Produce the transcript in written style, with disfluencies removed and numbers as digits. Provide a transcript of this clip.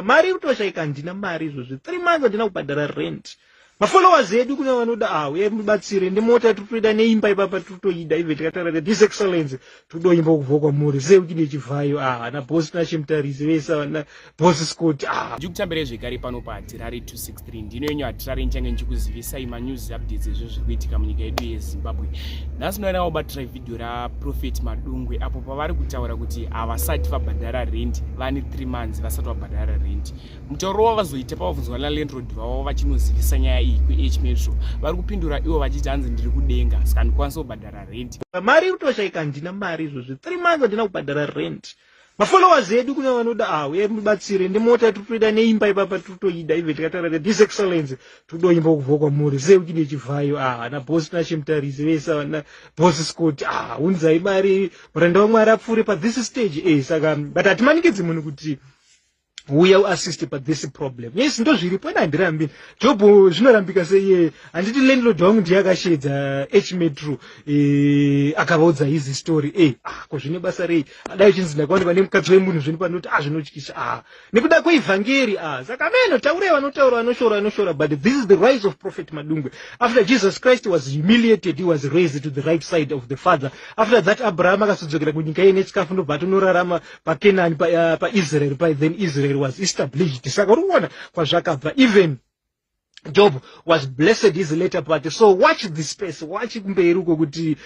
mari kutoshaika handina mari izvozvo 3 months handina kubhadhara rent. Mafollowers edu kune vanoda uye mubatsire ndimota titoida neimba ipapa titoida even tikataura kuti his excellence todoimba kubva kwamuri sei uchine chivhayo na boss nachimtarisi vesa na boss Scott ndikutambira zvekare pano paHarare 263 ndino yenyu Harare nchange ndichikuzivisai manews updates ezvo zviri kuitika munyika yedu yeZimbabwe. Nhasi tinoona kubatira vhidhiyo raProfeti Madungwe apo pavari kutaura kuti havasati vabhadhara rent vane 3 months vasati vabhadhara rent. Mutauro wavazoita pavabvunzwa nalandlord vavo vachinozivisa nyaya iyi kuH Metro vari kupindura ivo vachiti hanzi ndiri kudenga saka ndikwanisa kubhadhara rent. Mari kutoshaika handina mari izvozvo 3 months handina kubhadhara rent. Mafollowers edu kune vanoda uye mubatsire ndimota titoida neimba ipapa titoida even tikataura kuti his excellence todoimba kubva kwamuri sei uchine chivhayo na boss nachimtarisi vesa na boss Scott unzai mari muranda waMwari apfuure pa this stage saka but hatimanikidzi munhu kuti uya uassist pa this problem. Yes, ndo zviripo handirambi. Job zvinorambika sei handiti landlord wangu ndiye akashedza H Metro akavaudza hizi story ko zvine basa rei adai chinzi ndakaona pane mukadzi wemunhu zvino panoti zvinotyisa nekuda kweevhangeri saka meno taure vanotaura vanoshora but this is the rise of Prophet Madungwe. After Jesus Christ was humiliated, he was raised to the right side of the Father. After that Abraham akasodzokera kunyika ine chikafu ndobva tonorarama paKenani paIsrael then Israel was established. Saka uruona kwazvakabva. Even Job was blessed his later part. So watch this space, watch kumberi uko kuti